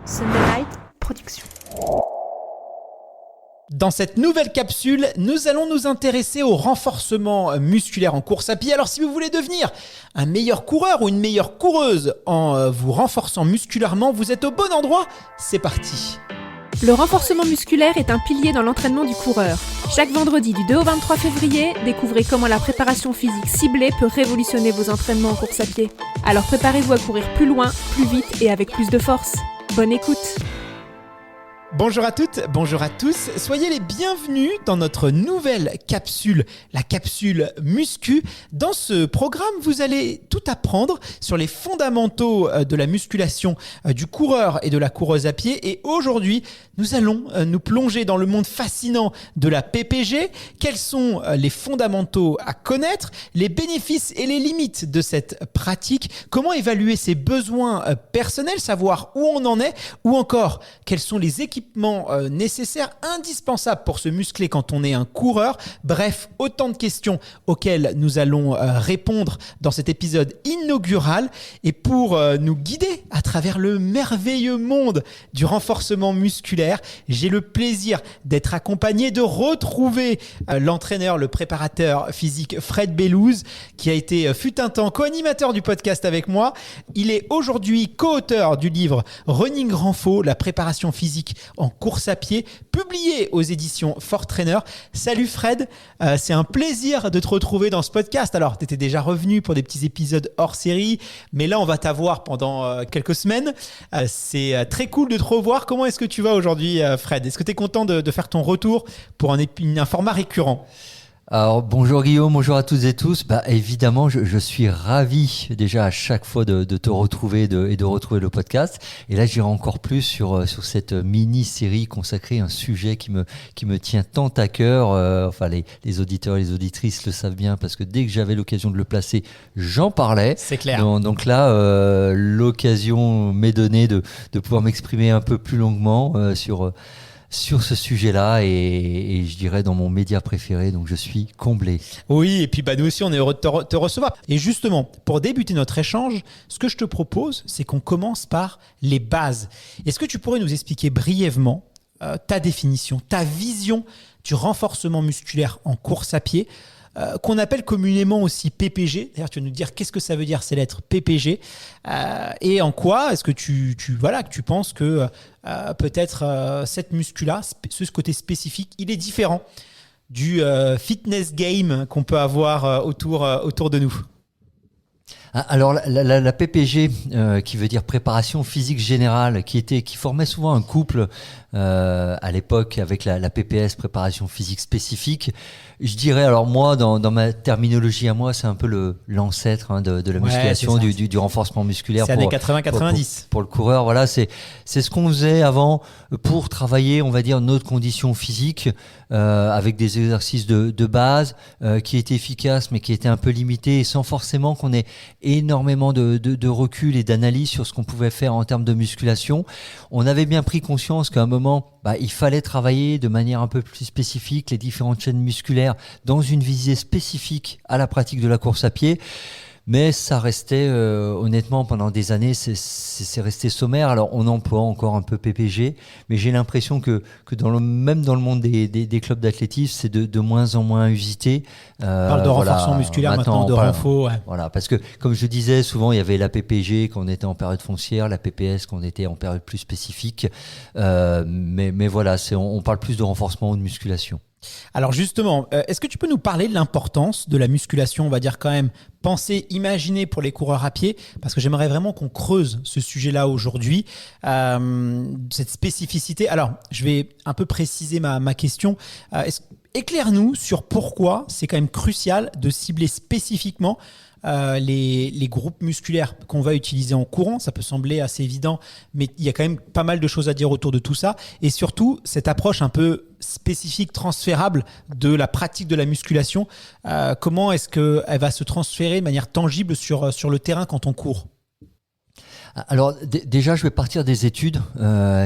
Sunday Night Production. Dans cette nouvelle capsule, nous allons nous intéresser au renforcement musculaire en course à pied. Alors si vous voulez devenir un meilleur coureur ou une meilleure coureuse en vous renforçant musculairement, vous êtes au bon endroit. C'est parti. Le renforcement musculaire est un pilier dans l'entraînement du coureur. Chaque vendredi du 2 au 23 février, découvrez comment la préparation physique ciblée peut révolutionner vos entraînements en course à pied. Alors préparez-vous à courir plus loin, plus vite et avec plus de force. Bonne écoute. Bonjour à toutes, bonjour à tous, soyez les bienvenus dans notre nouvelle capsule, la capsule Muscu. Dans ce programme, vous allez tout apprendre sur les fondamentaux de la musculation du coureur et de la coureuse à pied. Et aujourd'hui, nous allons nous plonger dans le monde fascinant de la PPG. Quels sont les fondamentaux à connaître, les bénéfices et les limites de cette pratique, comment évaluer ses besoins personnels, savoir où on en est, ou encore quels sont les équipements nécessaires, indispensables pour se muscler quand on est un coureur. Bref, autant de questions auxquelles nous allons répondre dans cet épisode inaugural. Et pour nous guider à travers le merveilleux monde du renforcement musculaire, j'ai le plaisir d'être accompagné, de retrouver l'entraîneur, le préparateur physique Fred Bellouz, qui a été fut un temps co-animateur du podcast avec moi. Il est aujourd'hui co-auteur du livre Running Renfo, la préparation physique en course à pied, publié aux éditions Fort Trainer. Salut Fred, c'est un plaisir de te retrouver dans ce podcast. Alors, tu étais déjà revenu pour des petits épisodes hors série, mais là, on va t'avoir pendant quelques semaines. C'est très cool de te revoir. Comment est-ce que tu vas aujourd'hui, Fred ? Est-ce que tu es content de faire ton retour pour un format récurrent ? Alors bonjour Guillaume, bonjour à toutes et tous. Évidemment, je suis ravi déjà à chaque fois de te retrouver et de retrouver le podcast. Et là, j'irai encore plus sur cette mini-série consacrée à un sujet qui me tient tant à cœur. Les auditeurs et les auditrices le savent bien parce que dès que j'avais l'occasion de le placer, j'en parlais. C'est clair. Donc là, l'occasion m'est donnée de pouvoir m'exprimer un peu plus longuement sur ce sujet-là et je dirais dans mon média préféré, donc je suis comblé. Oui, et puis nous aussi, on est heureux de te recevoir. Et justement, pour débuter notre échange, ce que je te propose, c'est qu'on commence par les bases. Est-ce que tu pourrais nous expliquer brièvement ta définition, ta vision du renforcement musculaire en course à pied, qu'on appelle communément aussi PPG. D'ailleurs, tu vas nous dire qu'est-ce que ça veut dire ces lettres PPG et en quoi est-ce que tu penses que peut-être cette muscu-là, ce côté spécifique, il est différent du fitness game qu'on peut avoir autour de nous. Alors la PPG, qui veut dire préparation physique générale, qui formait souvent un couple à l'époque avec la PPS, préparation physique spécifique. Je dirais, alors moi, dans ma terminologie à moi, c'est un peu l'ancêtre de la musculation, du renforcement musculaire. C'est années 80-90. Pour le coureur, voilà, c'est ce qu'on faisait avant pour travailler, on va dire, notre condition physique, avec des exercices de base qui étaient efficaces, mais qui étaient un peu limités, et sans forcément qu'on ait énormément de recul et d'analyse sur ce qu'on pouvait faire en termes de musculation. On avait bien pris conscience qu'à un moment, il fallait travailler de manière un peu plus spécifique les différentes chaînes musculaires dans une visée spécifique à la pratique de la course à pied. Mais ça restait, honnêtement, pendant des années, c'est resté sommaire. Alors, on emploie encore un peu PPG, mais j'ai l'impression que même dans le monde des clubs d'athlétisme, c'est de moins en moins usité. On parle de renforcement musculaire maintenant de renfo. Ouais. Voilà, parce que, comme je disais, souvent, il y avait la PPG quand on était en période foncière, la PPS quand on était en période plus spécifique. Mais voilà, on parle plus de renforcement ou de musculation. Alors justement, est-ce que tu peux nous parler de l'importance de la musculation, on va dire quand même, penser, imaginer pour les coureurs à pied, parce que j'aimerais vraiment qu'on creuse ce sujet-là aujourd'hui, cette spécificité. Alors, je vais un peu préciser ma question. Éclaire-nous sur pourquoi c'est quand même crucial de cibler spécifiquement les groupes musculaires qu'on va utiliser en courant. Ça peut sembler assez évident, mais il y a quand même pas mal de choses à dire autour de tout ça. Et surtout, cette approche un peu spécifique, transférable de la pratique de la musculation, comment est-ce qu'elle va se transférer de manière tangible sur le terrain quand on court ? Alors déjà, je vais partir des études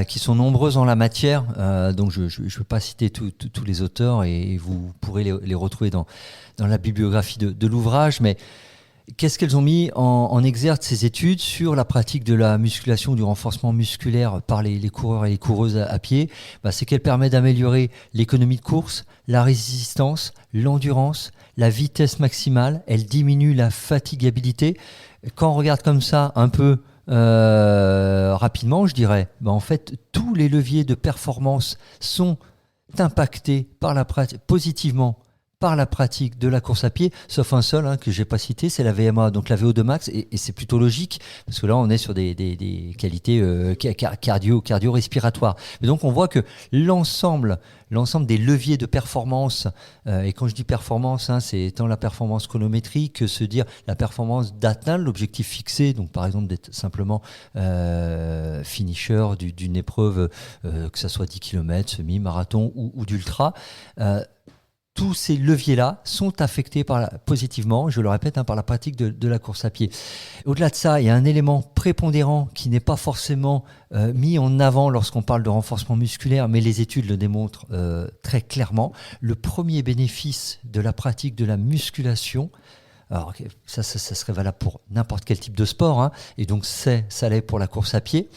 qui sont nombreuses en la matière. Donc je ne vais pas citer tous les auteurs et vous pourrez les retrouver dans la bibliographie de l'ouvrage. Mais Qu'est-ce qu'elles ont mis en exergue ces études sur la pratique de la musculation, du renforcement musculaire par les coureurs et les coureuses à pied? C'est qu'elle permet d'améliorer l'économie de course, la résistance, l'endurance, la vitesse maximale. Elle diminue la fatigabilité. Quand on regarde comme ça un peu rapidement, je dirais, en fait, tous les leviers de performance sont impactés positivement par la pratique de la course à pied, sauf un seul que je n'ai pas cité, c'est la VMA, donc la VO2 max, et c'est plutôt logique, parce que là on est sur des qualités cardio-respiratoires. Et donc on voit que l'ensemble des leviers de performance, et quand je dis performance, c'est tant la performance chronométrique que se dire la performance d'atteindre l'objectif fixé, donc par exemple d'être simplement finisher d'une épreuve, que ce soit 10 km, semi-marathon ou d'ultra, tous ces leviers-là sont affectés positivement, je le répète, par la pratique de la course à pied. Au-delà de ça, il y a un élément prépondérant qui n'est pas forcément mis en avant lorsqu'on parle de renforcement musculaire, mais les études le démontrent très clairement. Le premier bénéfice de la pratique de la musculation, alors ça serait valable pour n'importe quel type de sport, et donc ça l'est pour la course à pied,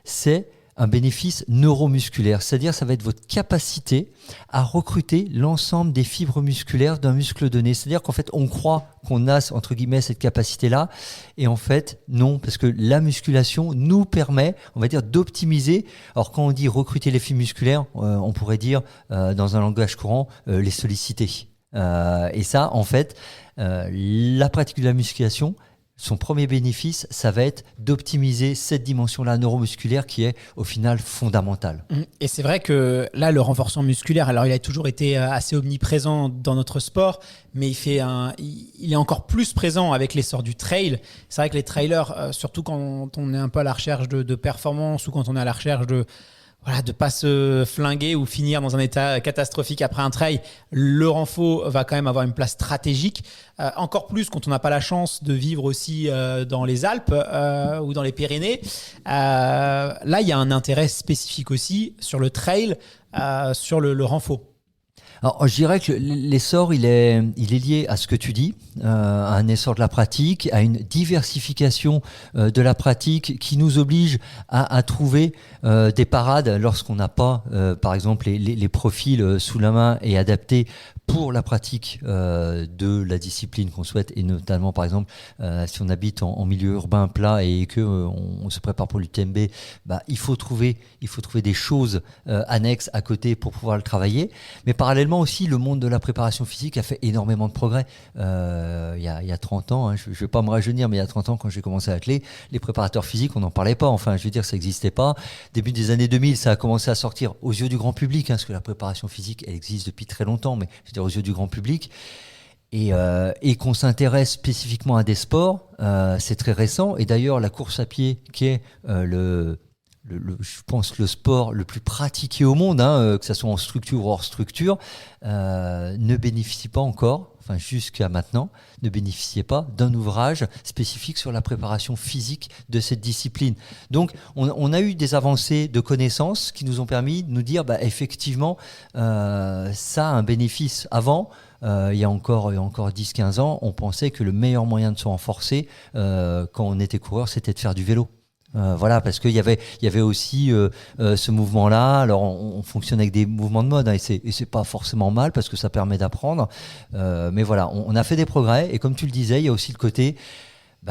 c'est un bénéfice neuromusculaire, c'est-à-dire ça va être votre capacité à recruter l'ensemble des fibres musculaires d'un muscle donné. C'est-à-dire qu'en fait, on croit qu'on a, entre guillemets, cette capacité-là, et en fait, non, parce que la musculation nous permet, on va dire, d'optimiser. Alors, quand on dit recruter les fibres musculaires, on pourrait dire, dans un langage courant, les solliciter. Et ça, en fait, la pratique de la musculation, son premier bénéfice, ça va être d'optimiser cette dimension-là neuromusculaire qui est au final fondamentale. Et c'est vrai que là, le renforcement musculaire, alors il a toujours été assez omniprésent dans notre sport, mais il est encore plus présent avec l'essor du trail. C'est vrai que les trailers, surtout quand on est un peu à la recherche de performance ou quand on est à la recherche de pas se flinguer ou finir dans un état catastrophique après un trail, le renfort va quand même avoir une place stratégique. Encore plus quand on n'a pas la chance de vivre aussi dans les Alpes ou dans les Pyrénées. Là, il y a un intérêt spécifique aussi sur le trail, sur le renfort. Alors, je dirais que l'essor, il est lié à ce que tu dis, à un essor de la pratique, à une diversification de la pratique qui nous oblige à trouver des parades lorsqu'on n'a pas, par exemple, les profils sous la main et adaptés pour la pratique de la discipline qu'on souhaite, et notamment par exemple si on habite en milieu urbain plat et que on se prépare pour l'UTMB, il faut trouver des choses annexes à côté pour pouvoir le travailler. Mais parallèlement aussi, le monde de la préparation physique a fait énormément de progrès. Il y a 30 ans, je ne vais pas me rajeunir, mais il y a 30 ans, quand j'ai commencé à atteler, les préparateurs physiques, on n'en parlait pas. Enfin, je veux dire, ça n'existait pas. Début des années 2000, ça a commencé à sortir aux yeux du grand public, parce que la préparation physique, elle existe depuis très longtemps, mais je veux dire, aux yeux du grand public. Et qu'on s'intéresse spécifiquement à des sports, c'est très récent. Et d'ailleurs, la course à pied, qui est je pense le sport le plus pratiqué au monde, que ce soit en structure ou hors structure, ne bénéficie pas encore, enfin jusqu'à maintenant, ne bénéficiait pas d'un ouvrage spécifique sur la préparation physique de cette discipline. Donc on a eu des avancées de connaissances qui nous ont permis de nous dire effectivement ça a un bénéfice. Avant, il y a encore 10-15 ans, on pensait que le meilleur moyen de se renforcer quand on était coureur, c'était de faire du vélo. Parce qu'il y avait aussi ce mouvement-là. Alors on fonctionne avec des mouvements de mode, et c'est pas forcément mal parce que ça permet d'apprendre. Mais voilà, on a fait des progrès, et comme tu le disais, il y a aussi le côté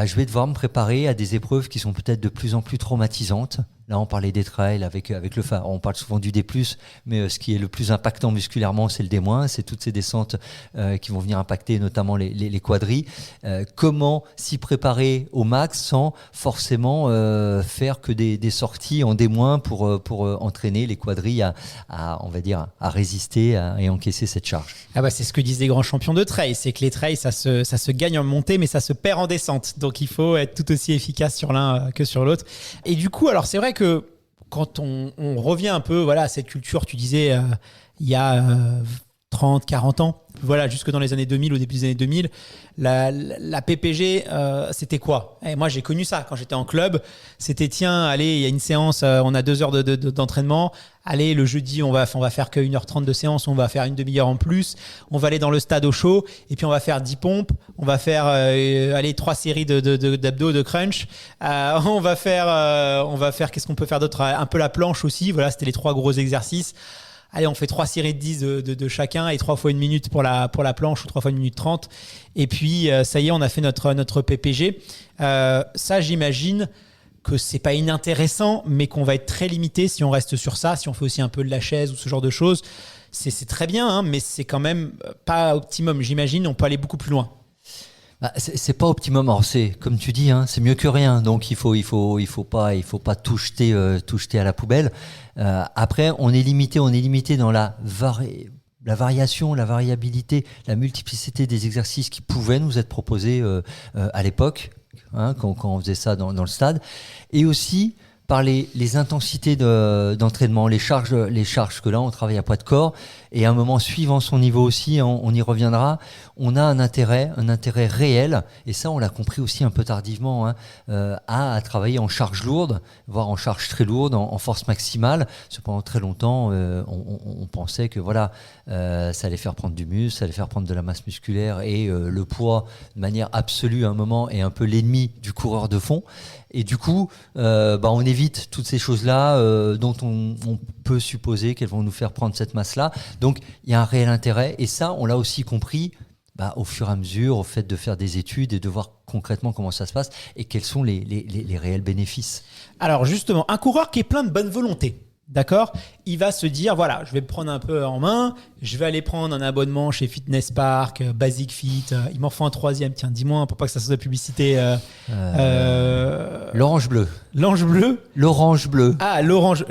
je vais devoir me préparer à des épreuves qui sont peut-être de plus en plus traumatisantes. Là, on parlait des trails avec le phare. On parle souvent du D+, mais ce qui est le plus impactant musculairement, c'est le D-. C'est toutes ces descentes qui vont venir impacter notamment les quadris. Comment s'y préparer au max sans forcément faire que des sorties en D- pour entraîner les quadris on va dire, à résister et encaisser cette charge. C'est ce que disent les grands champions de trail, c'est que les trails, ça se gagne en montée, mais ça se perd en descente. Donc il faut être tout aussi efficace sur l'un que sur l'autre. Et du coup, alors c'est vrai que quand on revient un peu à cette culture, tu disais il y a 30, 40 ans. Voilà, jusque dans les années 2000, au début des années 2000, la PPG, c'était quoi? Et moi, j'ai connu ça quand j'étais en club. C'était, tiens, allez, il y a une séance, on a 2 heures d'entraînement. Allez, le jeudi, on va faire que 1h30 de séance, on va faire une demi-heure en plus. On va aller dans le stade au chaud et puis on va faire 10 pompes. On va faire 3 séries d'abdos, de crunch. On va faire, qu'est-ce qu'on peut faire d'autre? Un peu la planche aussi. Voilà, c'était les 3 gros exercices. Allez, on fait 3 séries de 10 de chacun et 3 fois 1 minute pour la planche ou 3 fois 1 minute 30. Et puis, ça y est, on a fait notre PPG. Ça, j'imagine que c'est pas inintéressant, mais qu'on va être très limité si on reste sur ça. Si on fait aussi un peu de la chaise ou ce genre de choses, c'est très bien, hein, mais c'est quand même pas optimum. J'imagine, on peut aller beaucoup plus loin. C'est pas optimum. Alors c'est comme tu dis, hein, c'est mieux que rien. Donc il faut pas tout jeter à la poubelle. Après, on est limité dans la variation, la variabilité, la multiplicité des exercices qui pouvaient nous être proposés à l'époque, hein, quand on faisait ça dans le stade, et aussi par les intensités d'entraînement, les charges que là on travaille à poids de corps, et à un moment suivant son niveau aussi, on y reviendra, on a un intérêt réel, et ça on l'a compris aussi un peu tardivement, hein, à travailler en charge lourde, voire en charge très lourde, en force maximale. Pendant très longtemps, on pensait que voilà, ça allait faire prendre du muscle, ça allait faire prendre de la masse musculaire, et le poids de manière absolue à un moment est un peu l'ennemi du coureur de fond. Et du coup, on évite toutes ces choses-là dont on peut supposer qu'elles vont nous faire prendre cette masse-là. Donc, il y a un réel intérêt. Et ça, on l'a aussi compris au fur et à mesure, au fait de faire des études et de voir concrètement comment ça se passe et quels sont les réels bénéfices. Alors justement, un coureur qui est plein de bonne volonté, d'accord, il va se dire, voilà, je vais me prendre un peu en main, je vais aller prendre un abonnement chez Fitness Park, Basic Fit, il m'en faut un 3e, tiens, dis-moi, pour pas que ça soit de la publicité. L'orange bleu. L'ange bleu. L'orange bleu. Ah, l'orange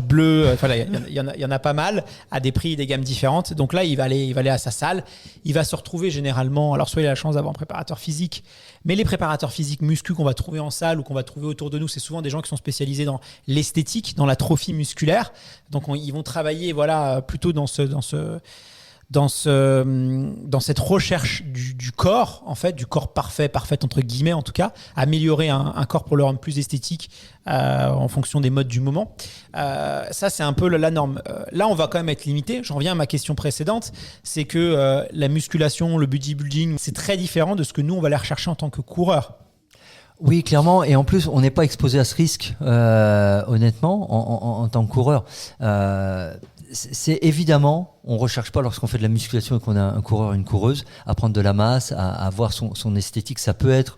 bleu, enfin là, il y en a pas mal, à des prix et des gammes différentes. Donc là, il va aller à sa salle, il va se retrouver généralement, alors soit il a la chance d'avoir un préparateur physique, mais les préparateurs physiques muscu qu'on va trouver en salle ou qu'on va trouver autour de nous, c'est souvent des gens qui sont spécialisés dans l'esthétique, dans la trophie musculaire. Donc ils vont travailler plutôt dans cette recherche du corps, en fait, du corps parfait entre guillemets en tout cas, améliorer un corps pour le rendre plus esthétique en fonction des modes du moment. Ça, c'est un peu la norme. Là, on va quand même être limité. J'en reviens à ma question précédente, c'est que la musculation, le bodybuilding, c'est très différent de ce que nous, on va aller rechercher en tant que coureur. Oui, clairement. Et en plus, on n'est pas exposé à ce risque, honnêtement, en tant que coureur. C'est évidemment, on ne recherche pas lorsqu'on fait de la musculation et qu'on a un coureur, une coureuse, à prendre de la masse, à avoir son esthétique. Ça peut être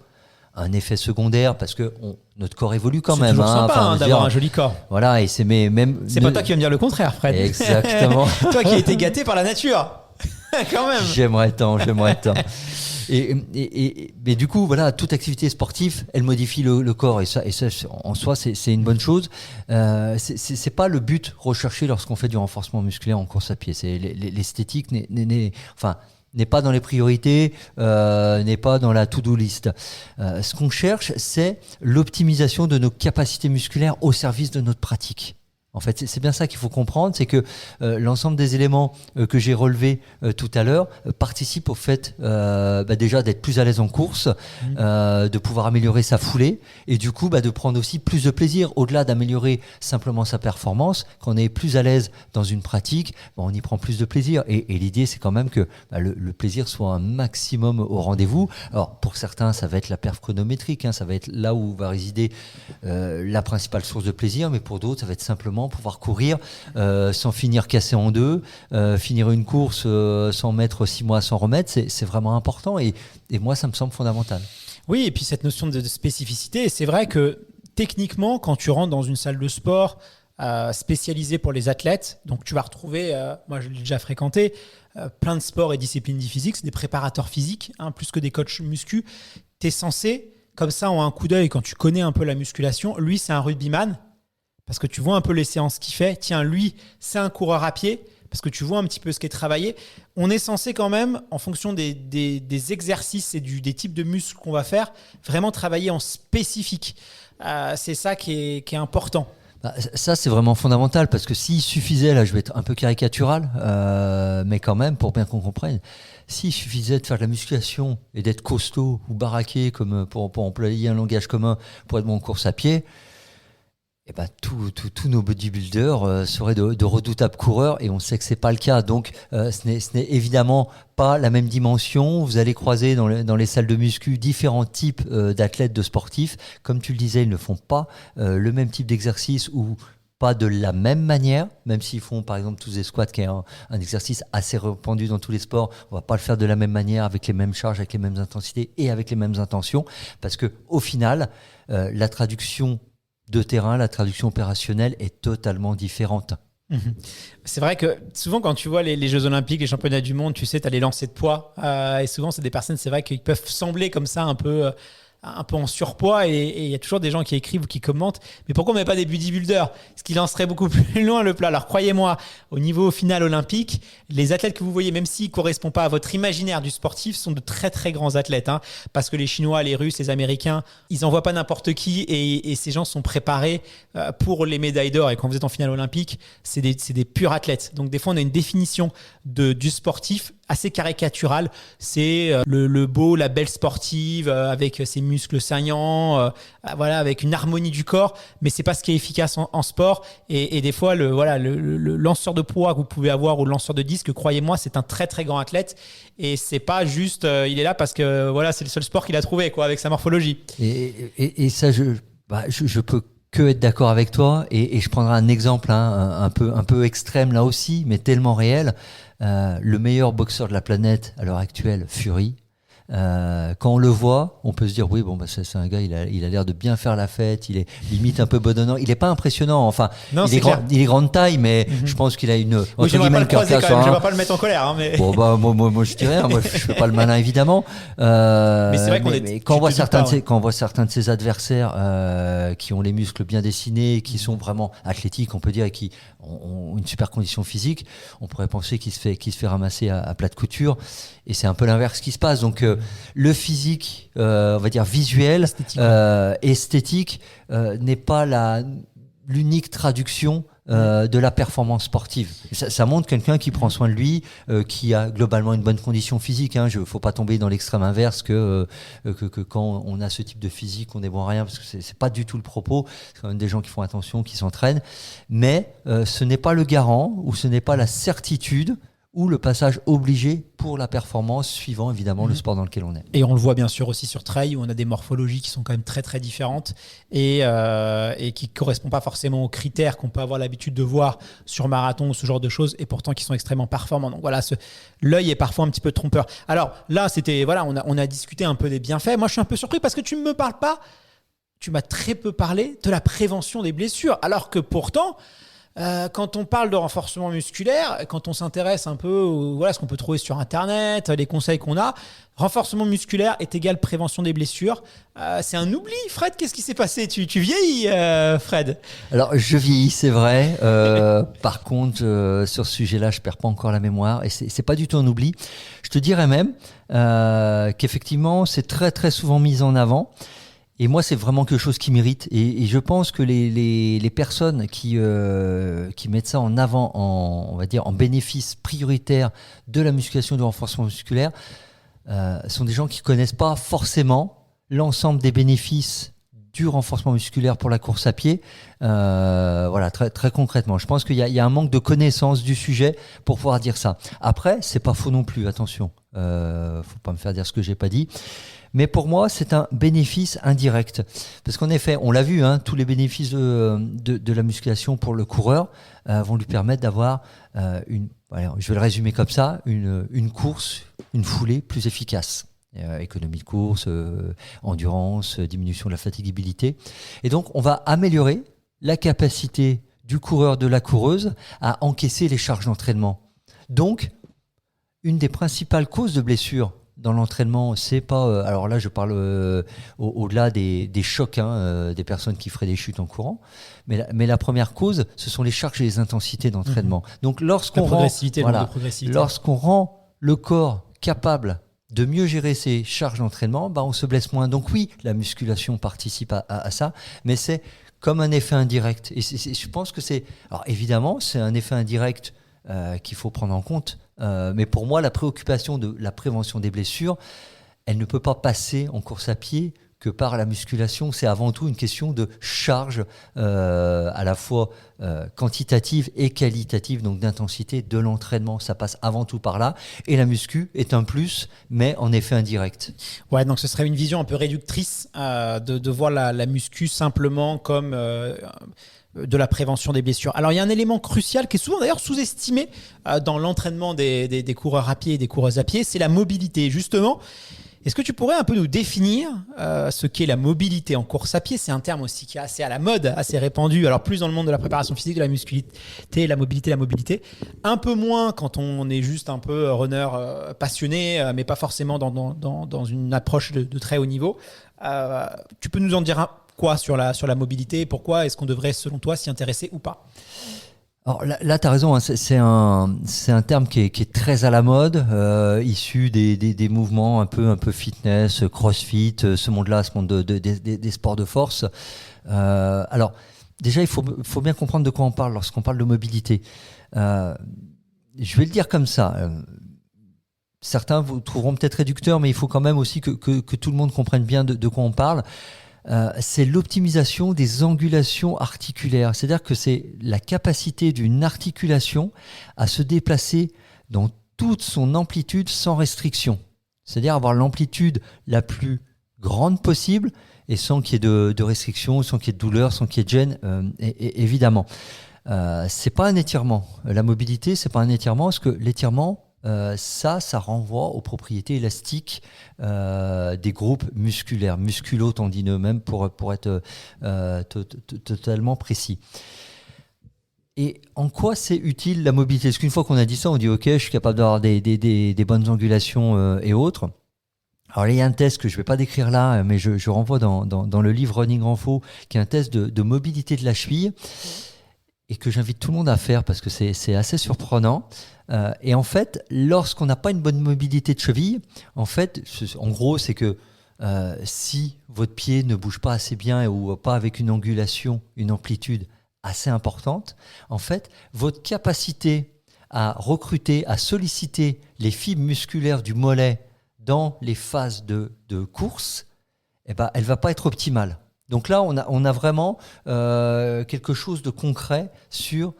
un effet secondaire parce que notre corps évolue quand même. C'est toujours sympa d'avoir un joli corps. Voilà, et c'est pas toi qui vas me dire le contraire, Fred. Exactement. Toi qui as été gâté par la nature. Quand même. J'aimerais tant. Mais du coup, voilà, toute activité sportive, elle modifie le corps, et ça, en soi, c'est une bonne chose. C'est pas le but recherché lorsqu'on fait du renforcement musculaire en course à pied. C'est l'esthétique n'est pas dans les priorités, n'est pas dans la to-do list. Ce qu'on cherche, c'est l'optimisation de nos capacités musculaires au service de notre pratique. En fait, c'est bien ça qu'il faut comprendre, c'est que l'ensemble des éléments que j'ai relevés tout à l'heure participent au fait déjà d'être plus à l'aise en course, de pouvoir améliorer sa foulée et du coup de prendre aussi plus de plaisir. Au-delà d'améliorer simplement sa performance, quand on est plus à l'aise dans une pratique, on y prend plus de plaisir. Et l'idée, c'est quand même que le plaisir soit un maximum au rendez-vous. Alors, pour certains, ça va être la perf chronométrique, hein, ça va être là où va résider la principale source de plaisir, mais pour d'autres, ça va être simplement pouvoir courir sans finir cassé en deux, finir une course sans mettre 6 mois à s'en remettre, c'est vraiment important et moi ça me semble fondamental. Oui, et puis cette notion de spécificité, c'est vrai que techniquement quand tu rentres dans une salle de sport spécialisée pour les athlètes, donc tu vas retrouver, moi je l'ai déjà fréquenté, plein de sports et disciplines du physique, c'est des préparateurs physiques, plus que des coachs muscu. Tu es censé, comme ça en un coup d'œil, quand tu connais un peu la musculation, lui c'est un rugbyman, parce que tu vois un peu les séances qu'il fait. Tiens, lui, c'est un coureur à pied, parce que tu vois un petit peu ce qui est travaillé. On est censé quand même, en fonction des exercices et des types de muscles qu'on va faire, vraiment travailler en spécifique. C'est ça qui est important. Ça, c'est vraiment fondamental parce que s'il suffisait, là je vais être un peu caricatural, mais quand même, pour bien qu'on comprenne, s'il suffisait de faire de la musculation et d'être costaud ou baraqué, comme pour employer un langage commun, pour être bon en course à pied, eh ben, tous nos bodybuilders seraient de redoutables coureurs et on sait que c'est pas le cas. Donc, ce n'est évidemment pas la même dimension. Vous allez croiser dans les salles de muscu différents types d'athlètes, de sportifs. Comme tu le disais, ils ne font pas le même type d'exercice ou pas de la même manière, même s'ils font par exemple tous des squats, qui est un exercice assez répandu dans tous les sports. On va pas le faire de la même manière, avec les mêmes charges, avec les mêmes intensités et avec les mêmes intentions, parce que au final, la traduction de terrain, la traduction opérationnelle est totalement différente. C'est vrai que souvent quand tu vois les Jeux Olympiques, les championnats du monde, tu sais, tu as les lancers de poids et souvent c'est des personnes, c'est vrai qu'ils peuvent sembler comme ça un peu en surpoids et il y a toujours des gens qui écrivent ou qui commentent mais pourquoi on met pas des bodybuilders, ce qui lancerait beaucoup plus loin le plat. Alors croyez-moi, au niveau final olympique, les athlètes que vous voyez, même s'ils ne correspondent pas à votre imaginaire du sportif, sont de très très grands athlètes, parce que les Chinois, les Russes, les Américains, ils n'envoient pas n'importe qui et ces gens sont préparés pour les médailles d'or. Et quand vous êtes en finale olympique, c'est des purs athlètes. Donc des fois on a une définition du sportif assez caricatural, c'est le beau, la belle sportive avec ses muscles saignants, voilà, avec une harmonie du corps, mais c'est pas ce qui est efficace en sport. Et des fois, le lanceur de poids que vous pouvez avoir ou le lanceur de disque, croyez-moi, c'est un très très grand athlète et c'est pas juste il est là parce que voilà, c'est le seul sport qu'il a trouvé quoi, avec sa morphologie. Et ça, je peux que être d'accord avec toi et je prendrai un exemple un peu extrême là aussi, mais tellement réel. Le meilleur boxeur de la planète à l'heure actuelle, Fury, quand on le voit, on peut se dire oui, bon, bah, c'est un gars, il a l'air de bien faire la fête, il est limite un peu bedonnant, il est pas impressionnant, enfin, non, il est grand de taille, mais je pense qu'il a une. Oui, je ne vais pas le croiser quand même, je ne vais pas le mettre en colère. Mais... Bon, bah, moi je dirais, moi je fais pas le malin évidemment. Mais c'est vrai quand on voit certains de ses adversaires qui ont les muscles bien dessinés, qui sont vraiment athlétiques, on peut dire, et qui ont une super condition physique, on pourrait penser qu'il se fait ramasser à plat de couture. Et c'est un peu l'inverse qui se passe. Donc le physique, on va dire visuel, esthétique, n'est pas l'unique traduction de la performance sportive. Ça montre quelqu'un qui prend soin de lui, qui a globalement une bonne condition physique. Il ne faut pas tomber dans l'extrême inverse que quand on a ce type de physique, on n'est bon à rien, parce que c'est pas du tout le propos. C'est quand même des gens qui font attention, qui s'entraînent. Mais ce n'est pas le garant ou ce n'est pas la certitude ou le passage obligé pour la performance, suivant évidemment le sport dans lequel on est. Et on le voit bien sûr aussi sur trail, où on a des morphologies qui sont quand même très très différentes et qui ne correspondent pas forcément aux critères qu'on peut avoir l'habitude de voir sur marathon ou ce genre de choses, et pourtant qui sont extrêmement performants. Donc voilà, l'œil est parfois un petit peu trompeur. Alors là, on a discuté un peu des bienfaits. Moi, je suis un peu surpris parce que tu ne me parles pas, tu m'as très peu parlé de la prévention des blessures, alors que pourtant... quand on parle de renforcement musculaire, quand on s'intéresse un peu à ce qu'on peut trouver sur Internet, les conseils qu'on a, renforcement musculaire est égal prévention des blessures. C'est un oubli, Fred. Qu'est-ce qui s'est passé ? Tu vieillis, Fred ? Alors, je vieillis, c'est vrai. Par contre, sur ce sujet-là, je perds pas encore la mémoire et c'est pas du tout un oubli. Je te dirais même qu'effectivement, c'est très très souvent mis en avant. Et moi, c'est vraiment quelque chose qui m'irrite. Et je pense que les personnes qui mettent ça en avant, on va dire, en bénéfice prioritaire de la musculation, du renforcement musculaire, sont des gens qui connaissent pas forcément l'ensemble des bénéfices du renforcement musculaire pour la course à pied. Voilà, très, très concrètement. Je pense qu'il y a un manque de connaissance du sujet pour pouvoir dire ça. Après, c'est pas faux non plus, attention. Faut pas me faire dire ce que j'ai pas dit. Mais pour moi, c'est un bénéfice indirect. Parce qu'en effet, on l'a vu, tous les bénéfices de la musculation pour le coureur vont lui permettre d'avoir je vais le résumer comme ça, une course, une foulée plus efficace. Économie de course, endurance, diminution de la fatigabilité. Et donc, on va améliorer la capacité du coureur, de la coureuse à encaisser les charges d'entraînement. Donc, une des principales causes de blessures dans l'entraînement, c'est pas... alors là, je parle au-delà des chocs, des personnes qui feraient des chutes en courant. Mais la première cause, ce sont les charges et les intensités d'entraînement. Donc, lorsqu'on rend le corps capable de mieux gérer ses charges d'entraînement, on se blesse moins. Donc oui, la musculation participe à ça, mais c'est comme un effet indirect. Et je pense que alors évidemment, c'est un effet indirect qu'il faut prendre en compte. Mais pour moi, la préoccupation de la prévention des blessures, elle ne peut pas passer en course à pied que par la musculation. C'est avant tout une question de charge à la fois quantitative et qualitative, donc d'intensité de l'entraînement. Ça passe avant tout par là. Et la muscu est un plus, mais en effet indirect. Ouais, donc ce serait une vision un peu réductrice de voir la muscu simplement comme de la prévention des blessures. Alors, il y a un élément crucial qui est souvent d'ailleurs sous-estimé dans l'entraînement des coureurs à pied et des coureuses à pied, c'est la mobilité. Justement, est-ce que tu pourrais un peu nous définir ce qu'est la mobilité en course à pied? C'est un terme aussi qui est assez à la mode, assez répandu. Alors plus dans le monde de la préparation physique, de la musculité, la mobilité. Un peu moins quand on est juste un peu runner passionné, mais pas forcément dans une approche de très haut niveau. Tu peux nous en dire quoi sur la mobilité? Pourquoi est-ce qu'on devrait, selon toi, s'y intéresser ou pas? Alors là tu as raison, hein, c'est un terme qui est très à la mode, issu des mouvements un peu fitness, crossfit, ce monde-là, ce monde des sports de force. Alors déjà, il faut bien comprendre de quoi on parle lorsqu'on parle de mobilité. Je vais le dire comme ça. Certains vous trouveront peut-être réducteur, mais il faut quand même aussi que tout le monde comprenne bien de quoi on parle. C'est l'optimisation des angulations articulaires. C'est-à-dire que c'est la capacité d'une articulation à se déplacer dans toute son amplitude sans restriction. C'est-à-dire avoir l'amplitude la plus grande possible et sans qu'il y ait de restriction, sans qu'il y ait de douleur, sans qu'il y ait de gêne, évidemment. C'est pas un étirement. La mobilité, c'est pas un étirement, parce que l'étirement, ça renvoie aux propriétés élastiques des groupes musculaires, musculo-tendineux même, pour être totalement précis. Et en quoi c'est utile la mobilité? Parce qu'une fois qu'on a dit ça, on dit ok, je suis capable d'avoir des bonnes angulations et autres. Alors il y a un test que je ne vais pas décrire là, mais je renvoie dans le livre Running Renfo, qui est un test de mobilité de la cheville, et que j'invite tout le monde à faire parce que c'est assez surprenant. Et en fait, lorsqu'on n'a pas une bonne mobilité de cheville, en fait, en gros, c'est que si votre pied ne bouge pas assez bien ou pas avec une angulation, une amplitude assez importante, en fait, votre capacité à recruter, à solliciter les fibres musculaires du mollet dans les phases de course, eh ben, elle ne va pas être optimale. Donc là, on a vraiment quelque chose de concret sur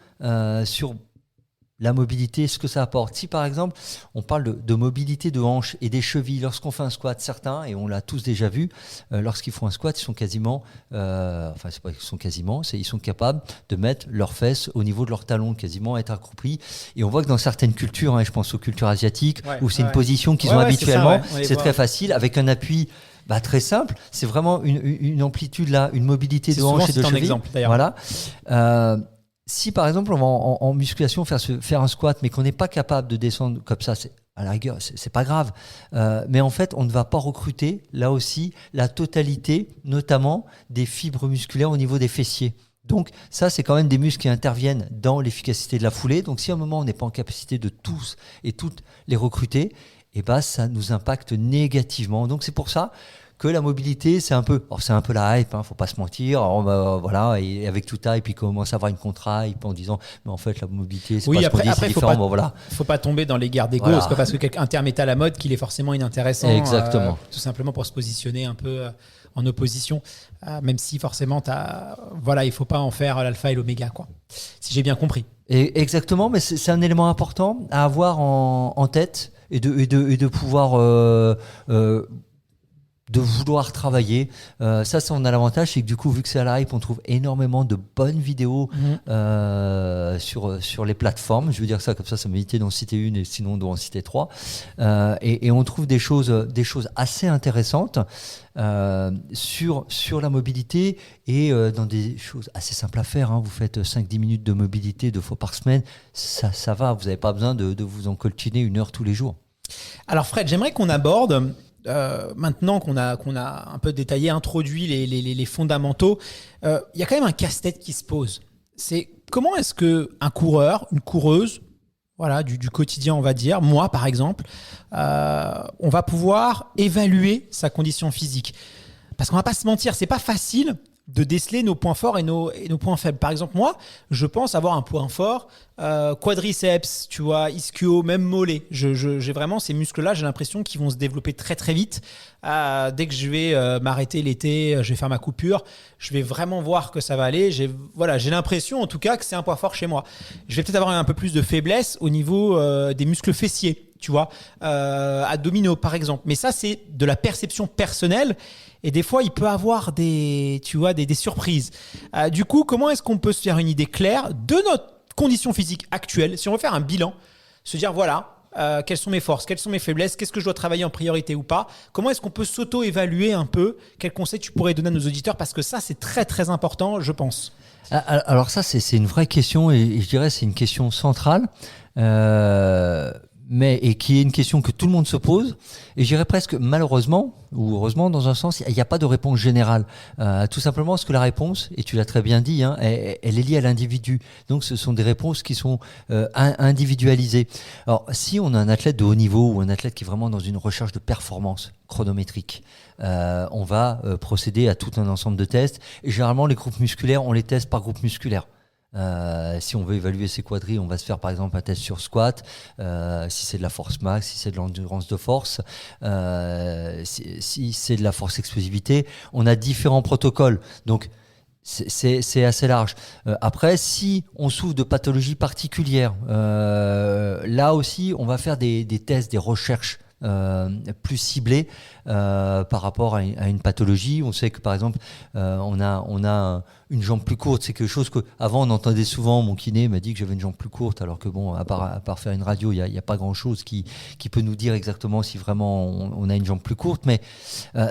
la mobilité, ce que ça apporte. Si par exemple, on parle de mobilité de hanches et des chevilles, lorsqu'on fait un squat, certains, et on l'a tous déjà vu, lorsqu'ils font un squat, ils sont quasiment, c'est pas qu'ils sont quasiment, ils sont capables de mettre leurs fesses au niveau de leurs talons, quasiment être accroupis. Et on voit que dans certaines cultures, je pense aux cultures asiatiques, où c'est une position qu'ils ont habituellement, c'est très facile, avec un appui très simple, c'est vraiment une amplitude là, une mobilité de hanches et de chevilles. Exemple, voilà. Si par exemple on va en musculation faire un squat, mais qu'on n'est pas capable de descendre comme ça, à la rigueur, c'est pas grave. Mais en fait, on ne va pas recruter là aussi la totalité, notamment des fibres musculaires au niveau des fessiers. Donc ça, c'est quand même des muscles qui interviennent dans l'efficacité de la foulée. Donc si à un moment on n'est pas en capacité de tous et toutes les recruter, ça nous impacte négativement. Donc c'est pour ça que la mobilité, c'est un peu la hype, faut pas se mentir. Alors, voilà, et avec tout ça, et puis commence à avoir une contre-hype en disant, mais en fait, la mobilité, c'est pas ce qu'on dit, c'est différent. Faut pas tomber dans les guerres d'ego. C'est pas parce qu'un terme est à la mode qu'il est forcément inintéressant. Exactement. Tout simplement pour se positionner un peu en opposition, même si forcément, il faut pas en faire l'alpha et l'oméga, quoi. Si j'ai bien compris. Et exactement, mais c'est un élément important à avoir en tête et de pouvoir de vouloir travailler. Ça, on a l'avantage, c'est que du coup, vu que c'est à la hype, on trouve énormément de bonnes vidéos sur les plateformes. Je veux dire ça, comme ça m'évitait d'en citer une et sinon on doit en citer trois. Et on trouve des choses assez intéressantes sur la mobilité et dans des choses assez simples à faire. Vous faites 5-10 minutes de mobilité 2 fois par semaine, ça va. Vous n'avez pas besoin de vous en coltiner 1 heure tous les jours. Alors Fred, j'aimerais qu'on aborde maintenant qu'on a un peu détaillé, introduit les fondamentaux, il y a quand même un casse-tête qui se pose. C'est comment est-ce qu'un coureur, une coureuse, du quotidien, on va dire, moi par exemple, on va pouvoir évaluer sa condition physique. Parce qu'on va pas se mentir, c'est pas facile de déceler nos points forts et nos points faibles. Par exemple, moi, je pense avoir un point fort, quadriceps, tu vois, ischio, même mollet. J'ai vraiment ces muscles-là, j'ai l'impression qu'ils vont se développer très très vite. Dès que je vais m'arrêter l'été, je vais faire ma coupure, je vais vraiment voir que ça va aller. J'ai l'impression en tout cas que c'est un point fort chez moi. Je vais peut-être avoir un peu plus de faiblesse au niveau des muscles fessiers, tu vois, abdominaux par exemple. Mais ça, c'est de la perception personnelle. Et des fois, il peut avoir des surprises. Du coup, comment est-ce qu'on peut se faire une idée claire de notre condition physique actuelle, si on veut faire un bilan, se dire voilà, quelles sont mes forces, quelles sont mes faiblesses, qu'est-ce que je dois travailler en priorité ou pas, comment est-ce qu'on peut s'auto-évaluer un peu, quels conseils tu pourrais donner à nos auditeurs, parce que ça, c'est très très important, je pense. Alors ça, c'est une vraie question et je dirais c'est une question centrale. Et qui est une question que tout le monde se pose, et je dirais presque malheureusement ou heureusement dans un sens, il n'y a pas de réponse générale. Tout simplement parce que la réponse, et tu l'as très bien dit, hein, elle est liée à l'individu. Donc ce sont des réponses qui sont individualisées. Alors si on a un athlète de haut niveau ou un athlète qui est vraiment dans une recherche de performance chronométrique, on va procéder à tout un ensemble de tests, et généralement les groupes musculaires, on les teste par groupe musculaire. Si on veut évaluer ses quadris, on va se faire par exemple un test sur squat, si c'est de la force max, si c'est de l'endurance de force, si c'est de la force explosivité. On a différents protocoles, donc c'est assez large. Après, si on souffre de pathologies particulières, là aussi on va faire des tests, des recherches plus ciblées par rapport à une pathologie. On sait que par exemple on a une jambe plus courte, c'est quelque chose que avant on entendait souvent. Mon kiné m'a dit que j'avais une jambe plus courte, alors que bon, à part faire une radio, il y a pas grand chose qui peut nous dire exactement si vraiment on a une jambe plus courte. Mais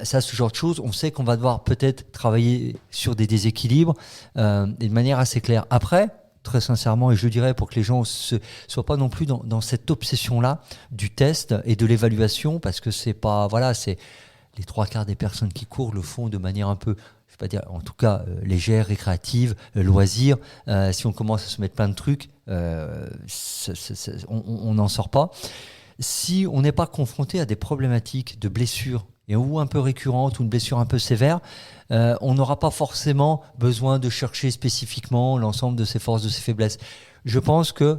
ça, ce genre de choses, on sait qu'on va devoir peut-être travailler sur des déséquilibres et de manière assez claire. Après, très sincèrement, et je dirais pour que les gens ne soient pas non plus dans cette obsession-là du test et de l'évaluation, parce que c'est pas, voilà, c'est les 3/4 des personnes qui courent le font de manière un peu, je vais pas dire, en tout cas légère, récréative, loisir. Si on commence à se mettre plein de trucs, on n'en sort pas. Si on n'est pas confronté à des problématiques de blessures, ou un peu récurrente, ou une blessure un peu sévère, on n'aura pas forcément besoin de chercher spécifiquement l'ensemble de ses forces, de ses faiblesses. Je pense que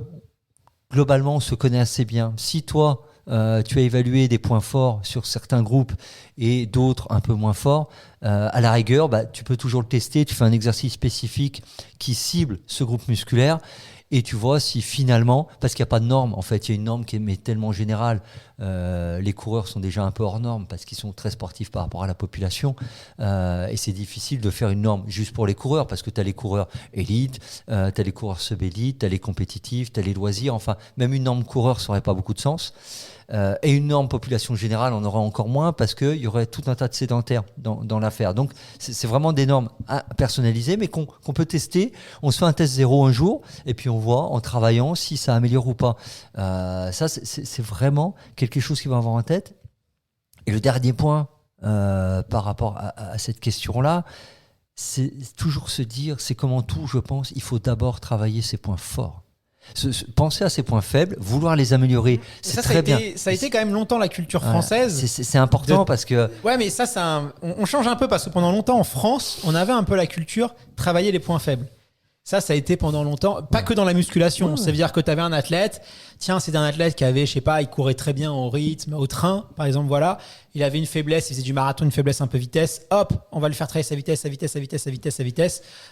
globalement, on se connaît assez bien. Si toi, tu as évalué des points forts sur certains groupes et d'autres un peu moins forts, à la rigueur, tu peux toujours le tester. Tu fais un exercice spécifique qui cible ce groupe musculaire. Et tu vois si finalement, parce qu'il n'y a pas de norme, en fait, il y a une norme qui est tellement générale, les coureurs sont déjà un peu hors norme parce qu'ils sont très sportifs par rapport à la population, et c'est difficile de faire une norme juste pour les coureurs, parce que tu as les coureurs élites, tu as les coureurs sub-élites, tu as les compétitifs, tu as les loisirs, enfin, même une norme coureur, ça n'aurait pas beaucoup de sens. Et une norme population générale, on aurait encore moins, parce qu'il y aurait tout un tas de sédentaires dans l'affaire. Donc c'est vraiment des normes personnalisées, mais qu'on peut tester. On se fait un test zéro un jour, et puis on voit en travaillant si ça améliore ou pas. Ça, c'est vraiment quelque chose qu'il va avoir en tête. Et le dernier point par rapport à cette question-là, c'est toujours se dire, c'est comme en tout, je pense, il faut d'abord travailler ses points forts. Penser à ses points faibles, vouloir les améliorer, c'est très bien. Ça a été quand même longtemps la culture française. C'est important parce que... Ouais, mais ça, on change un peu, parce que pendant longtemps en France, on avait un peu la culture travailler les points faibles. Ça a été pendant longtemps, pas que dans la musculation. Ouais. Ça veut dire que tu avais un athlète, c'est un athlète qui avait, je sais pas, il courait très bien au rythme, au train, par exemple, voilà. Il avait une faiblesse, il faisait du marathon, une faiblesse un peu vitesse. Hop, on va lui faire travailler sa vitesse,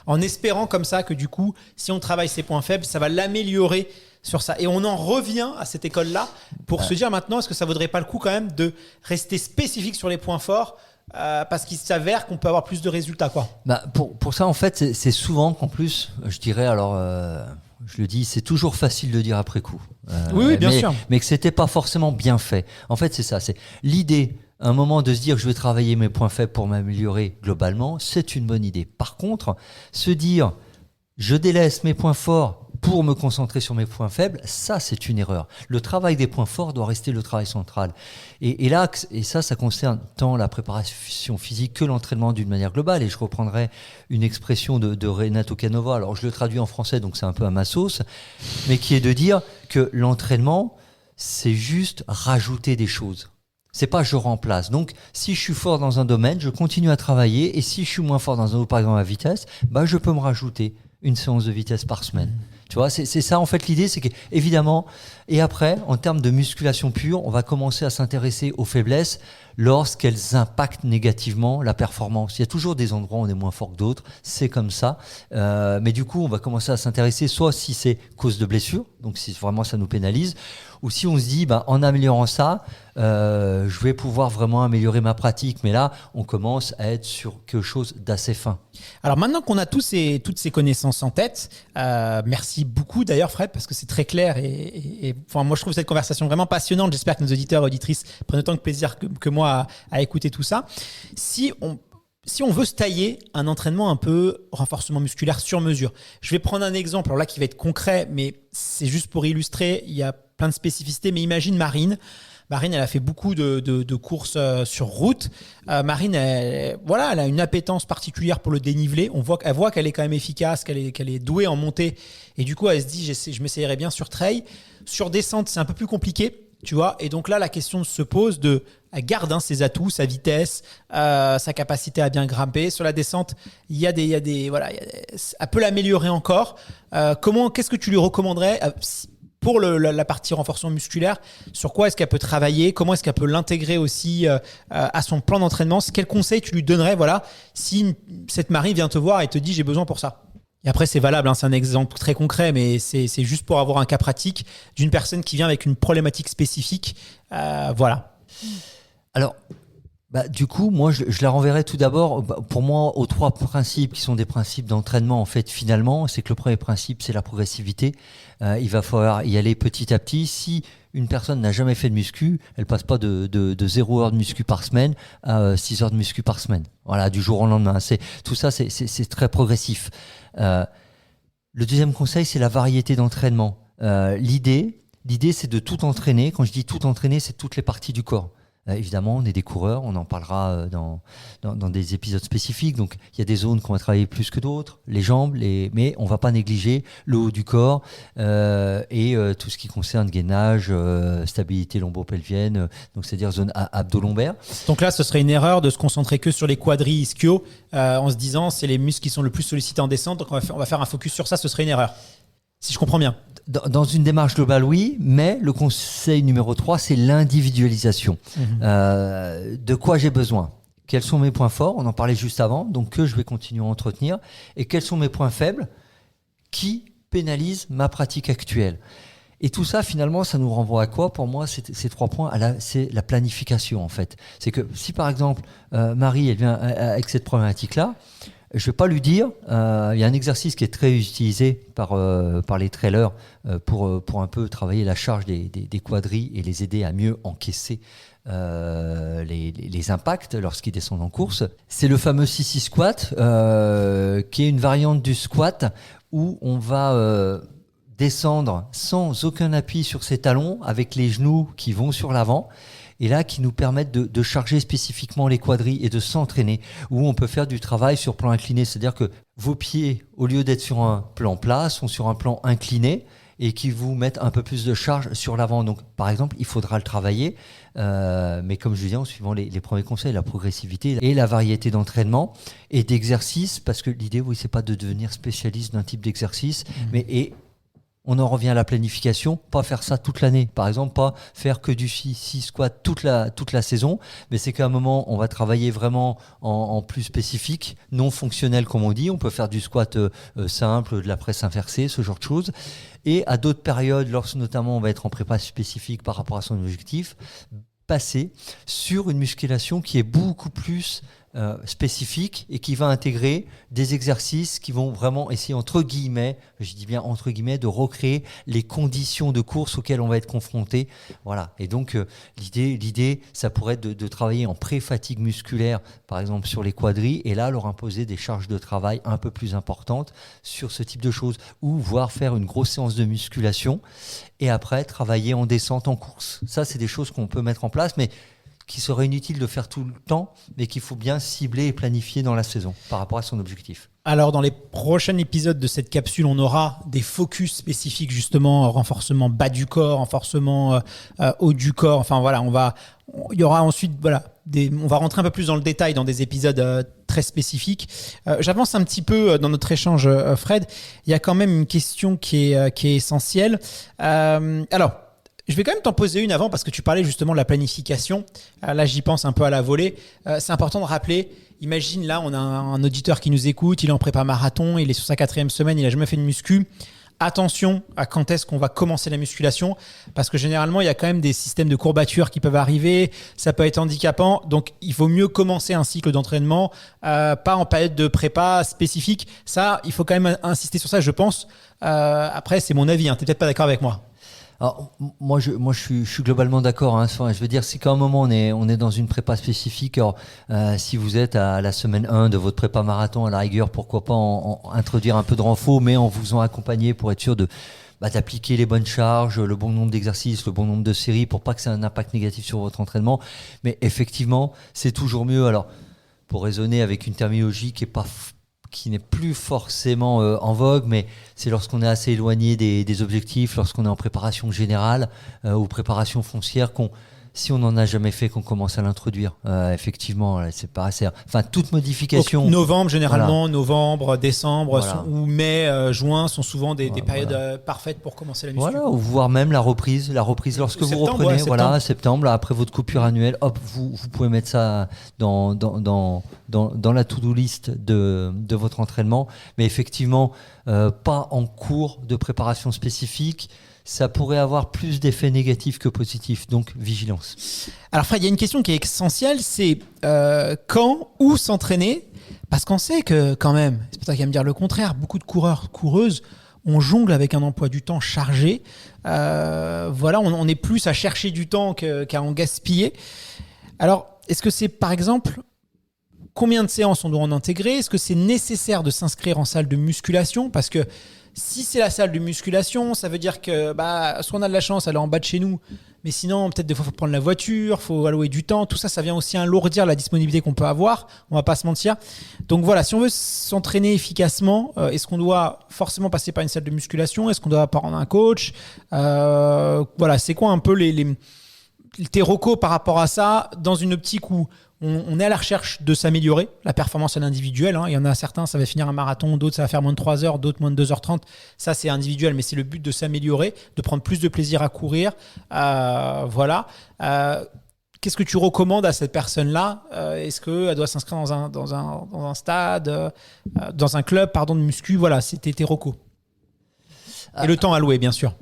en espérant comme ça que du coup, si on travaille ses points faibles, ça va l'améliorer sur ça. Et on en revient à cette école-là pour se dire maintenant, est-ce que ça vaudrait pas le coup quand même de rester spécifique sur les points forts, parce qu'il s'avère qu'on peut avoir plus de résultats, quoi. Pour ça, en fait, c'est souvent qu'en plus, je dirais, alors je le dis, c'est toujours facile de dire après coup. Oui, bien sûr. Mais que c'était pas forcément bien fait. En fait, c'est ça. C'est l'idée, un moment, de se dire je vais travailler mes points faibles pour m'améliorer globalement, c'est une bonne idée. Par contre, se dire je délaisse mes points forts pour me concentrer sur mes points faibles, ça, c'est une erreur. Le travail des points forts doit rester le travail central. Et ça concerne tant la préparation physique que l'entraînement d'une manière globale. Et je reprendrai une expression de Renato Canova. Alors, je le traduis en français, donc c'est un peu à ma sauce, mais qui est de dire que l'entraînement, c'est juste rajouter des choses. C'est pas je remplace. Donc, si je suis fort dans un domaine, je continue à travailler. Et si je suis moins fort dans un autre, par exemple la vitesse, je peux me rajouter une séance de vitesse par semaine. Tu vois, c'est ça en fait l'idée, c'est qu'évidemment, et après, en termes de musculation pure, on va commencer à s'intéresser aux faiblesses lorsqu'elles impactent négativement la performance. Il y a toujours des endroits où on est moins fort que d'autres, c'est comme ça. Mais du coup, on va commencer à s'intéresser soit si c'est cause de blessure, donc si vraiment ça nous pénalise, ou si on se dit, en améliorant ça, je vais pouvoir vraiment améliorer ma pratique. Mais là, on commence à être sur quelque chose d'assez fin. Alors maintenant qu'on a toutes ces connaissances en tête, merci beaucoup d'ailleurs Fred, parce que c'est très clair et moi je trouve cette conversation vraiment passionnante. J'espère que nos auditeurs et auditrices prennent autant de plaisir que moi à écouter tout ça. Si on veut se tailler un entraînement un peu renforcement musculaire sur mesure, je vais prendre un exemple alors là qui va être concret, mais c'est juste pour illustrer, il y a plein de spécificités, mais imagine Marine, elle a fait beaucoup de courses sur route. Marine, elle a une appétence particulière pour le dénivelé. Elle voit qu'elle est quand même efficace, qu'elle est douée en montée. Et du coup, elle se dit, je m'essayerais bien sur trail. Sur descente, c'est un peu plus compliqué, tu vois. Et donc là, la question se pose elle garde ses atouts, sa vitesse, sa capacité à bien grimper. Sur la descente, elle peut l'améliorer encore. Qu'est-ce que tu lui recommanderais pour la partie renforcement musculaire, sur quoi est-ce qu'elle peut travailler, comment est-ce qu'elle peut l'intégrer aussi à son plan d'entraînement, quels conseils tu lui donnerais si cette Marie vient te voir et te dit j'ai besoin pour ça. Et après c'est valable, c'est un exemple très concret, mais c'est juste pour avoir un cas pratique d'une personne qui vient avec une problématique spécifique. Voilà. Alors, du coup, moi, je la renverrai tout d'abord, pour moi, aux 3 principes qui sont des principes d'entraînement, en fait, finalement. C'est que le premier principe, c'est la progressivité. Il va falloir y aller petit à petit. Si une personne n'a jamais fait de muscu, elle passe pas de 0 heure de muscu par semaine à 6 heures de muscu par semaine. Voilà, du jour au lendemain. Tout ça, c'est très progressif. Le deuxième conseil, c'est la variété d'entraînement. L'idée, c'est de tout entraîner. Quand je dis tout entraîner, c'est toutes les parties du corps. Évidemment, on est des coureurs, on en parlera dans des épisodes spécifiques. Donc, il y a des zones qu'on va travailler plus que d'autres, les jambes, mais on ne va pas négliger le haut du corps et tout ce qui concerne gainage, stabilité lombo-pelvienne, donc c'est-à-dire zone abdo-lombaire. Donc là, ce serait une erreur de se concentrer que sur les quadris ischio en se disant c'est les muscles qui sont le plus sollicités en descente, donc on va faire un focus sur ça, ce serait une erreur. Si je comprends bien. Dans une démarche globale, oui, mais le conseil numéro 3, c'est l'individualisation. De quoi j'ai besoin ? Quels sont mes points forts ? On en parlait juste avant, donc que je vais continuer à entretenir. Et quels sont mes points faibles qui pénalisent ma pratique actuelle ? Et tout ça, finalement, ça nous renvoie à quoi ? Pour moi, ces 3 points, c'est la planification, en fait. C'est que si, par exemple, Marie, elle vient avec cette problématique-là, je ne vais pas lui dire, il y a un exercice qui est très utilisé par les trailers pour un peu travailler la charge des quadris et les aider à mieux encaisser les impacts lorsqu'ils descendent en course. C'est le fameux sissy squat, qui est une variante du squat où on va descendre sans aucun appui sur ses talons, avec les genoux qui vont sur l'avant. Et là, qui nous permettent de charger spécifiquement les quadris et de s'entraîner, où on peut faire du travail sur plan incliné. C'est-à-dire que vos pieds, au lieu d'être sur un plan plat, sont sur un plan incliné et qui vous mettent un peu plus de charge sur l'avant. Donc, par exemple, il faudra le travailler, mais comme je disais, en suivant les premiers conseils, la progressivité et la variété d'entraînement et d'exercices, parce que l'idée, oui, c'est pas de devenir spécialiste d'un type d'exercice, mais on en revient à la planification, pas faire ça toute l'année. Par exemple, pas faire que du sissy squat toute la saison, mais c'est qu'à un moment, on va travailler vraiment en plus spécifique, non fonctionnel comme on dit. On peut faire du squat simple, de la presse inversée, ce genre de choses. Et à d'autres périodes, lorsque notamment on va être en prépa spécifique par rapport à son objectif, passer sur une musculation qui est beaucoup plus spécifique et qui va intégrer des exercices qui vont vraiment essayer, entre guillemets, je dis bien entre guillemets, de recréer les conditions de course auxquelles on va être confronté. Voilà. Et donc, l'idée, ça pourrait être de travailler en pré-fatigue musculaire, par exemple sur les quadris, et là, leur imposer des charges de travail un peu plus importantes sur ce type de choses, ou voire faire une grosse séance de musculation, et après, travailler en descente en course. Ça, c'est des choses qu'on peut mettre en place, mais qui serait inutile de faire tout le temps, mais qu'il faut bien cibler et planifier dans la saison par rapport à son objectif. Alors, dans les prochains épisodes de cette capsule, on aura des focus spécifiques, justement, renforcement bas du corps, renforcement haut du corps. Enfin, voilà, Il y aura ensuite, on va rentrer un peu plus dans le détail dans des épisodes très spécifiques. J'avance un petit peu dans notre échange, Fred. Il y a quand même une question qui est essentielle. Alors, je vais quand même t'en poser une avant parce que tu parlais justement de la planification. Là, j'y pense un peu à la volée. C'est important de rappeler, imagine là, on a un auditeur qui nous écoute, il est en prépa marathon, il est sur sa 4e semaine, il n'a jamais fait de muscu. Attention à quand est-ce qu'on va commencer la musculation parce que généralement, il y a quand même des systèmes de courbatures qui peuvent arriver. Ça peut être handicapant. Donc, il vaut mieux commencer un cycle d'entraînement, pas en période de prépa spécifique. Ça, il faut quand même insister sur ça, je pense. Après, c'est mon avis. Tu n'es peut-être pas d'accord avec moi. Alors, moi, je suis globalement d'accord. Enfin, je veux dire, si qu'à un moment on est dans une prépa spécifique, alors, si vous êtes à la semaine 1 de votre prépa marathon, à la rigueur, pourquoi pas introduire un peu de renfort, mais en vous faisant accompagner pour être sûr d'appliquer les bonnes charges, le bon nombre d'exercices, le bon nombre de séries, pour pas que ça ait un impact négatif sur votre entraînement. Mais effectivement, c'est toujours mieux. Alors, pour raisonner avec une terminologie qui n'est plus forcément en vogue, mais c'est lorsqu'on est assez éloigné des objectifs, lorsqu'on est en préparation générale ou préparation foncière, si on n'en a jamais fait, qu'on commence à l'introduire. Effectivement, c'est pas assez. Enfin, toute modification. Donc, novembre, généralement, novembre, décembre ou mai, juin sont souvent des périodes parfaites pour commencer la muscu. Voilà, ou voire même la reprise lorsque vous reprenez, septembre, après votre coupure annuelle, hop, vous pouvez mettre ça dans la to-do list de votre entraînement. Mais effectivement, pas en cours de préparation spécifique. Ça pourrait avoir plus d'effets négatifs que positifs, donc vigilance. Alors Fred, il y a une question qui est essentielle, c'est quand, où s'entraîner ? Parce qu'on sait que quand même, c'est pas toi qui vas me dire le contraire, beaucoup de coureurs, coureuses, on jongle avec un emploi du temps chargé. On est plus à chercher du temps qu'à en gaspiller. Alors, est-ce que c'est par exemple, combien de séances on doit en intégrer ? Est-ce que c'est nécessaire de s'inscrire en salle de musculation ? Parce que si c'est la salle de musculation, ça veut dire que soit on a de la chance, elle est en bas de chez nous, mais sinon, peut-être des fois, il faut prendre la voiture, il faut allouer du temps. Tout ça, ça vient aussi alourdir la disponibilité qu'on peut avoir. On ne va pas se mentir. Donc voilà, si on veut s'entraîner efficacement, est-ce qu'on doit forcément passer par une salle de musculation ? Est-ce qu'on doit prendre un coach ? C'est quoi un peu tes recos par rapport à ça, dans une optique où on est à la recherche de s'améliorer, la performance à l'individuel. Il y en a certains, ça va finir un marathon, d'autres, ça va faire moins de 3 heures, d'autres moins de 2h30. Ça, c'est individuel, mais c'est le but de s'améliorer, de prendre plus de plaisir à courir. Qu'est-ce que tu recommandes à cette personne-là ? Est-ce qu'elle doit s'inscrire dans un stade, dans un club de muscu ? Voilà, c'était tes recos. Et le temps alloué, bien sûr.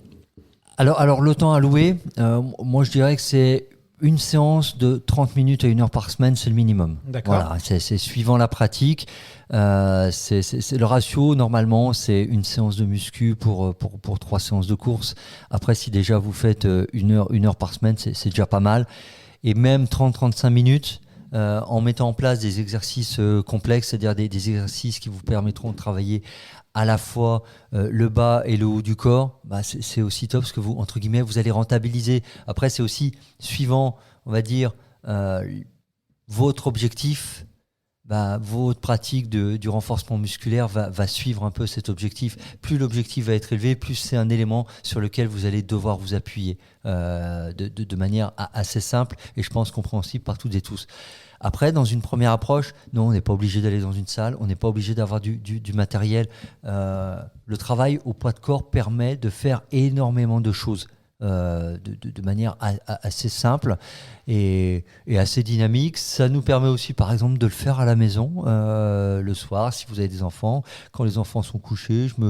Alors le temps alloué, moi je dirais que c'est une séance de 30 minutes à 1 heure par semaine, c'est le minimum. D'accord. Voilà, c'est suivant la pratique. C'est le ratio, normalement, c'est une séance de muscu pour 3 séances de course. Après, si déjà vous faites 1 heure par semaine, c'est déjà pas mal. Et même 30-35 minutes, en mettant en place des exercices complexes, c'est-à-dire des exercices qui vous permettront de travailler à la fois le bas et le haut du corps, c'est aussi top parce que vous, entre guillemets, vous allez rentabiliser. Après, c'est aussi suivant, on va dire, votre objectif, votre pratique du renforcement musculaire va suivre un peu cet objectif. Plus l'objectif va être élevé, plus c'est un élément sur lequel vous allez devoir vous appuyer de manière assez simple et je pense compréhensible par toutes et tous. Après, dans une première approche, non, on n'est pas obligé d'aller dans une salle, on n'est pas obligé d'avoir du matériel. Le travail au poids de corps permet de faire énormément de choses de manière assez simple et assez dynamique. Ça nous permet aussi, par exemple, de le faire à la maison le soir, si vous avez des enfants. Quand les enfants sont couchés, je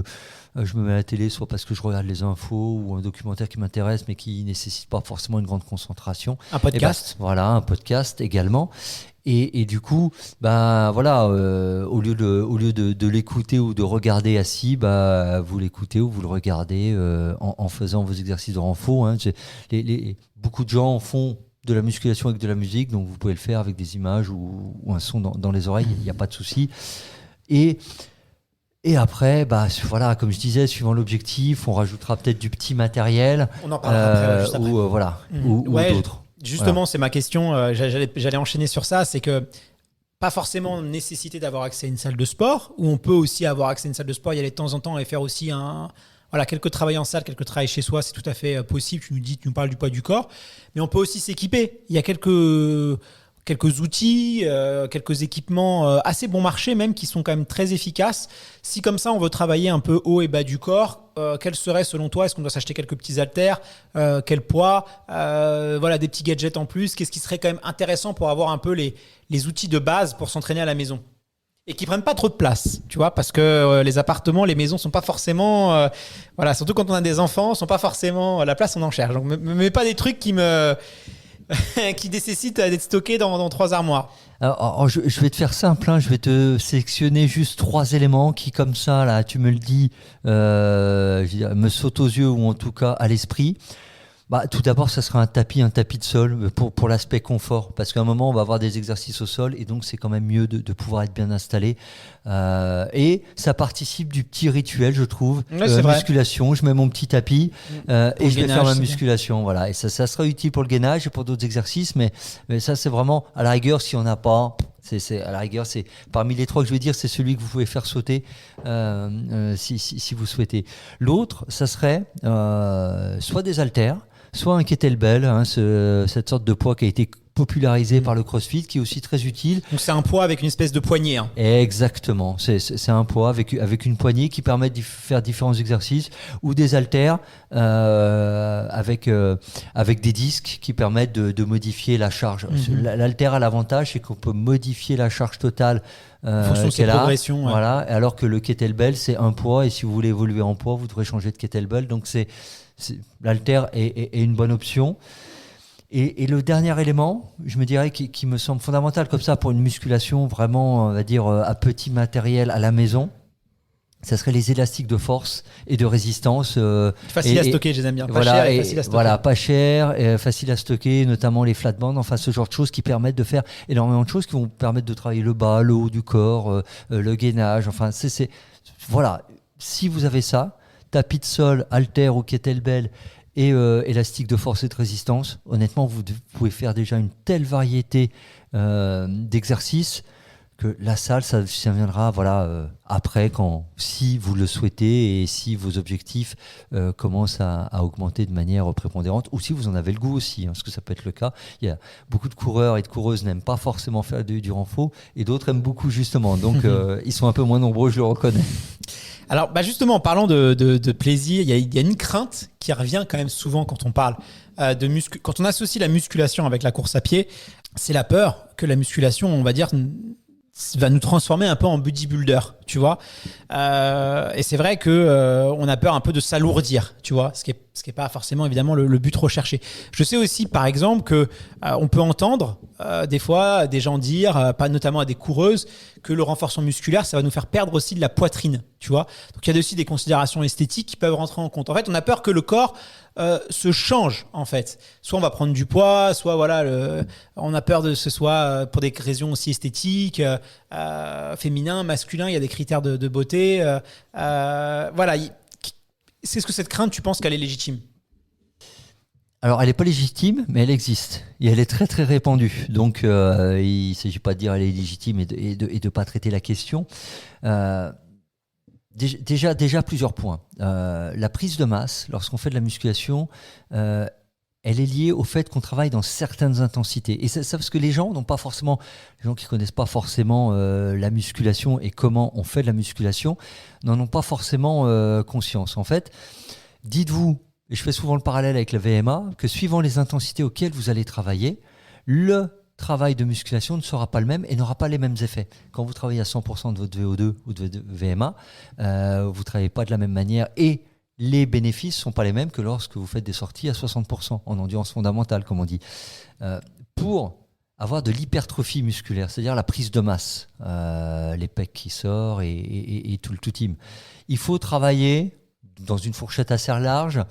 me mets à la télé, soit parce que je regarde les infos ou un documentaire qui m'intéresse mais qui ne nécessite pas forcément une grande concentration. Un podcast. Un podcast également. Et du coup, au lieu de l'écouter ou de regarder assis, vous l'écoutez ou vous le regardez en faisant vos exercices de renfort. Beaucoup de gens font de la musculation avec de la musique, donc vous pouvez le faire avec des images ou un son dans les oreilles, il n'y a pas de souci. Et après, comme je disais, suivant l'objectif, on rajoutera peut-être du petit matériel. On en parlera après, juste après. Ou d'autres. Justement, c'est ma question. J'allais enchaîner sur ça. C'est que pas forcément nécessité d'avoir accès à une salle de sport, où on peut aussi avoir accès à une salle de sport, y aller de temps en temps et faire aussi voilà, quelques travail en salle, quelques travail chez soi, c'est tout à fait possible. Tu nous parles du poids du corps, mais on peut aussi s'équiper. Il y a quelques outils, quelques équipements assez bon marché même qui sont quand même très efficaces. Si comme ça on veut travailler un peu haut et bas du corps, quel serait selon toi? Est-ce qu'on doit s'acheter quelques petits haltères? Quel poids? Voilà, des petits gadgets en plus. Qu'est-ce qui serait quand même intéressant pour avoir un peu les outils de base pour s'entraîner à la maison? Et qui prennent pas trop de place, tu vois, parce que les appartements, les maisons sont pas forcément, voilà, surtout quand on a des enfants, sont pas forcément la place, on en cherche. Donc, me mets pas des trucs qui nécessitent d'être stockés dans 3 armoires. Alors, je vais te faire simple, hein. Je vais te sélectionner juste 3 éléments qui, comme ça, là, tu me le dis, je veux dire, me sautent aux yeux ou en tout cas à l'esprit. Bah, tout d'abord, ça sera un tapis de sol pour l'aspect confort, parce qu'à un moment, on va avoir des exercices au sol et donc c'est quand même mieux de pouvoir être bien installé. Et ça participe du petit rituel, je trouve. Ouais, c'est vrai. Musculation, je mets mon petit tapis et je vais faire ma musculation. Bien. Voilà. Et ça sera utile pour le gainage et pour d'autres exercices, mais ça, c'est vraiment, à la rigueur, si on n'a pas... à la rigueur, c'est parmi les 3 que je vais dire, c'est celui que vous pouvez faire sauter si vous souhaitez. L'autre, ça serait soit des haltères, soit un kettlebell, hein, cette sorte de poids qui a été popularisé par le CrossFit, qui est aussi très utile. Donc c'est un poids avec une espèce de poignée. Hein. Exactement, c'est un poids avec une poignée qui permet de faire différents exercices, ou des haltères avec des disques qui permettent de modifier la charge. L'haltère a l'avantage, c'est qu'on peut modifier la charge totale fonction de ses progressions. Ouais. Voilà, alors que le kettlebell, c'est un poids, et si vous voulez évoluer en poids, vous devrez changer de kettlebell. Donc l'haltère est une bonne option. Et le dernier élément, je me dirais, qui me semble fondamental comme ça pour une musculation vraiment, on va dire, à petit matériel à la maison, ça serait les élastiques de force et de résistance. Facile à stocker, je les aime bien. Pas cher et facile à stocker. Voilà, pas cher, et facile à stocker, notamment les flat bands, enfin ce genre de choses qui permettent de faire énormément de choses qui vont permettre de travailler le bas, le haut du corps, le gainage. Enfin, voilà, si vous avez ça, tapis de sol, haltère ou kettlebell, et élastique de force et de résistance, honnêtement, vous pouvez faire déjà une telle variété d'exercices que la salle, ça viendra après, si vous le souhaitez et si vos objectifs commencent à augmenter de manière prépondérante, ou si vous en avez le goût aussi, hein, parce que ça peut être le cas. Il y a beaucoup de coureurs et de coureuses n'aiment pas forcément faire du renfort, et d'autres aiment beaucoup justement. Donc, ils sont un peu moins nombreux, je le reconnais. Alors, justement, en parlant de plaisir, il y a une crainte qui revient quand même souvent quand on parle quand on associe la musculation avec la course à pied, c'est la peur que la musculation, on va dire, va nous transformer un peu en bodybuilder, tu vois. Et c'est vrai que on a peur un peu de s'alourdir, tu vois, ce qui est pas forcément évidemment le but recherché. Je sais aussi, par exemple, que on peut entendre des fois des gens dire, pas notamment à des coureuses, que le renforcement musculaire, ça va nous faire perdre aussi de la poitrine, tu vois. Donc il y a aussi des considérations esthétiques qui peuvent rentrer en compte. En fait, on a peur que le corps se change, en fait. Soit on va prendre du poids, soit on a peur de ce soit pour des raisons aussi esthétiques, féminin, masculin, il y a des critères de beauté. Voilà. Est-ce que cette crainte, tu penses qu'elle est légitime ? Alors, elle n'est pas légitime, mais elle existe. Et elle est très, très répandue. Donc, il ne s'agit pas de dire elle est légitime et de ne pas traiter la question. Déjà plusieurs points. La prise de masse, lorsqu'on fait de la musculation, elle est liée au fait qu'on travaille dans certaines intensités. Et ça parce que les gens qui connaissent pas forcément la musculation et comment on fait de la musculation, n'en ont pas forcément conscience. En fait, dites-vous, et je fais souvent le parallèle avec la VMA, que suivant les intensités auxquelles vous allez travailler, le travail de musculation ne sera pas le même et n'aura pas les mêmes effets. Quand vous travaillez à 100% de votre VO2 ou de votre VMA, vous ne travaillez pas de la même manière et les bénéfices ne sont pas les mêmes que lorsque vous faites des sorties à 60% en endurance fondamentale, comme on dit. Pour avoir de l'hypertrophie musculaire, c'est-à-dire la prise de masse, les pecs qui sortent et tout le tout team, il faut travailler dans une fourchette assez large,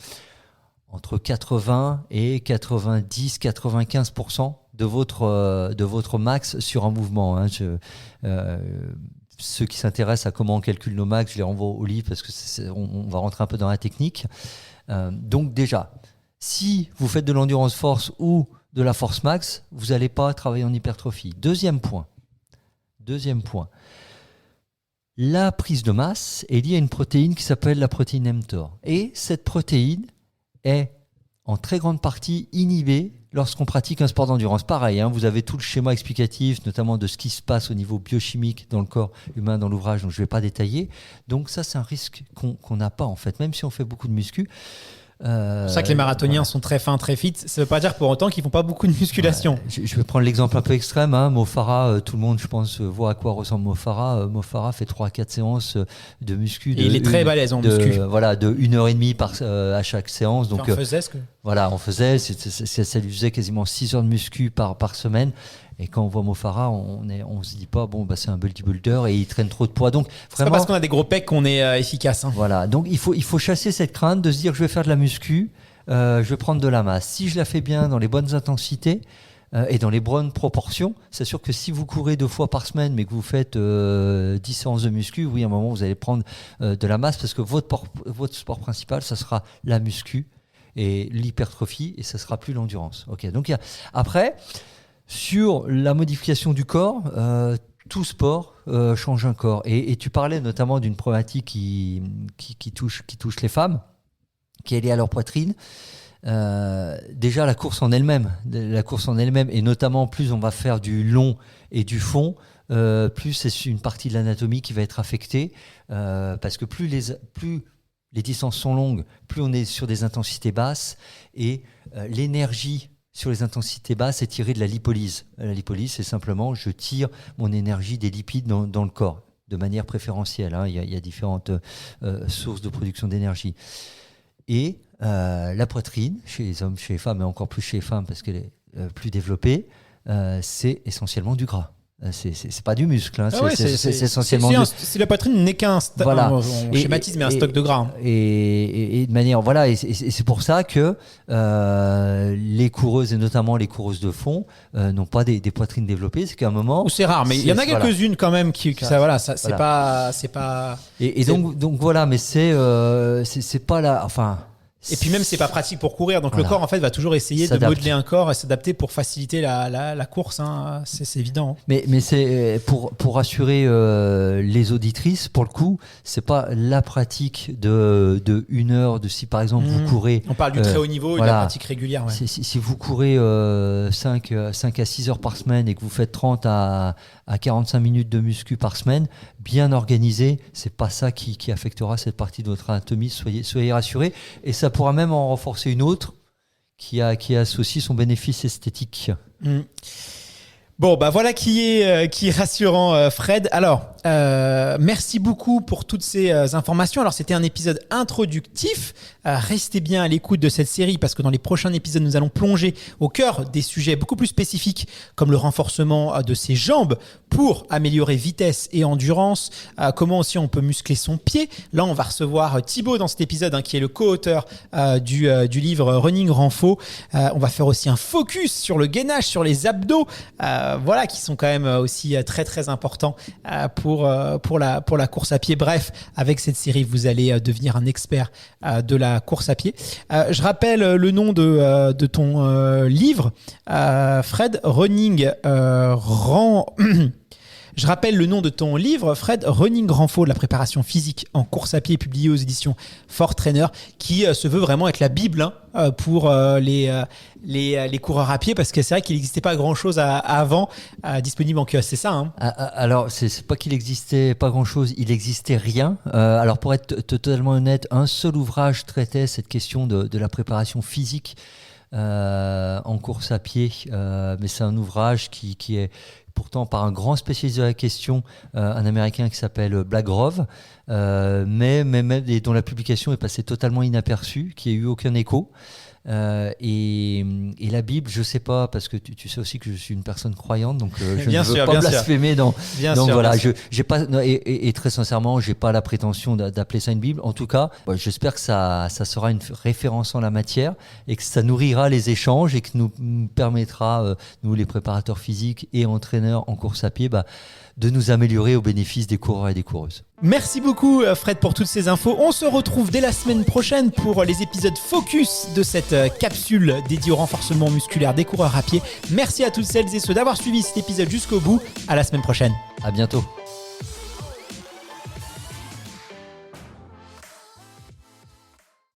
entre 80 et 90-95% de votre max sur un mouvement. Hein. Ceux qui s'intéressent à comment on calcule nos max, je les renvoie au livre parce que on va rentrer un peu dans la technique. Donc déjà, si vous faites de l'endurance force ou de la force max, vous n'allez pas travailler en hypertrophie. Deuxième point. La prise de masse est liée à une protéine qui s'appelle la protéine mTOR. Et cette protéine est en très grande partie inhibée lorsqu'on pratique un sport d'endurance. Pareil, vous avez tout le schéma explicatif, notamment de ce qui se passe au niveau biochimique dans le corps humain, dans l'ouvrage, donc je ne vais pas détailler. Donc ça, c'est un risque qu'on n'a pas en fait, même si on fait beaucoup de muscu. C'est pour ça que les marathoniens sont très fins, très fit. Ça ne veut pas dire pour autant qu'ils ne font pas beaucoup de musculation. Je vais prendre l'exemple un peu extrême. Mo Farah, tout le monde, je pense, voit à quoi ressemble Mo Farah. Mo Farah fait 3-4 séances de muscu. Et il est très balèze en muscu. Voilà, de 1h30 à chaque séance. Donc, on faisait ce que... Voilà, on faisait. Ça lui faisait quasiment 6 heures de muscu par semaine. Et quand on voit Mo Farah, on se dit pas, c'est un bodybuilder et il traîne trop de poids. Donc, vraiment, c'est pas parce qu'on a des gros pecs qu'on est efficace. Voilà, donc il faut chasser cette crainte de se dire je vais faire de la muscu, je vais prendre de la masse. Si je la fais bien dans les bonnes intensités et dans les bonnes proportions, c'est sûr que si vous courez 2 fois par semaine mais que vous faites 10 séances de muscu, oui, à un moment vous allez prendre de la masse parce que votre sport principal, ça sera la muscu et l'hypertrophie et ça sera plus l'endurance. Ok, donc après... Sur la modification du corps, tout sport change un corps. Et tu parlais notamment d'une problématique qui touche les femmes, qui est liée à leur poitrine. Déjà, la course en elle-même, et notamment plus on va faire du long et du fond, plus c'est une partie de l'anatomie qui va être affectée, parce que plus les distances sont longues, plus on est sur des intensités basses, et l'énergie sur les intensités basses est tirée de la lipolyse. La lipolyse, c'est simplement je tire mon énergie des lipides dans le corps, de manière préférentielle. Il y a différentes sources de production d'énergie. Et la poitrine, chez les hommes, chez les femmes, et encore plus chez les femmes parce qu'elle est plus développée, c'est essentiellement du gras. C'est pas du muscle, c'est essentiellement si la poitrine n'est qu'un on schématise, mais un stock de gras. Et de manière, voilà, et c'est pour ça que les coureuses, et notamment les coureuses de fond, n'ont pas des poitrines développées. C'est qu'à un moment. C'est rare, mais il y en a quelques-unes quand même qui c'est pas. Et donc voilà, mais c'est pas là. Enfin. Et puis même c'est pas pratique pour courir, donc le corps en fait va toujours essayer de modeler un corps et s'adapter pour faciliter la course, c'est évident. Mais c'est pour rassurer les auditrices, pour le coup, c'est pas la pratique de 1 heure, de si par exemple vous courez. On parle du très haut niveau et de la pratique régulière. Ouais. Si vous courez 5 à 6 heures par semaine et que vous faites 30 à 45 minutes de muscu par semaine, bien organisé, c'est pas ça qui affectera cette partie de votre anatomie, soyez rassurés. Et ça pourra même en renforcer une autre qui associe son bénéfice esthétique. Bon, voilà qui est rassurant, Fred. Alors, merci beaucoup pour toutes ces informations. Alors, c'était un épisode introductif. Restez bien à l'écoute de cette série parce que dans les prochains épisodes, nous allons plonger au cœur des sujets beaucoup plus spécifiques comme le renforcement de ses jambes pour améliorer vitesse et endurance. Comment aussi on peut muscler son pied. Là, on va recevoir Thibaut dans cet épisode qui est le co-auteur du livre Running Renfo. On va faire aussi un focus sur le gainage, sur les abdos. Voilà, qui sont quand même aussi très très importants pour la course à pied. Bref, avec cette série, vous allez devenir un expert de la course à pied. Je rappelle le nom de ton livre, Fred, Running Je rappelle le nom de ton livre, Fred, Running Renfo, la préparation physique en course à pied, publié aux éditions Fort Trainer, qui se veut vraiment être la Bible pour les coureurs à pied, parce que c'est vrai qu'il n'existait pas grand-chose avant disponible en kiosque, c'est ça Alors, c'est pas qu'il n'existait pas grand-chose, il n'existait rien. Alors, pour être totalement honnête, un seul ouvrage traitait cette question de la préparation physique en course à pied, mais c'est un ouvrage qui est pourtant par un grand spécialiste de la question, un Américain qui s'appelle Black Grove, mais dont la publication est passée totalement inaperçue, qui n'a eu aucun écho. Et la Bible, je sais pas, parce que tu sais aussi que je suis une personne croyante, donc je ne veux pas blasphémer. Donc voilà, j'ai pas, et très sincèrement, j'ai pas la prétention d'appeler ça une Bible. En tout cas, j'espère que ça sera une référence en la matière et que ça nourrira les échanges et que nous permettra, nous les préparateurs physiques et entraîneurs en course à pied, de nous améliorer au bénéfice des coureurs et des coureuses. Merci beaucoup Fred pour toutes ces infos. On se retrouve dès la semaine prochaine pour les épisodes focus de cette capsule dédiée au renforcement musculaire des coureurs à pied. Merci à toutes celles et ceux d'avoir suivi cet épisode jusqu'au bout. À la semaine prochaine. À bientôt.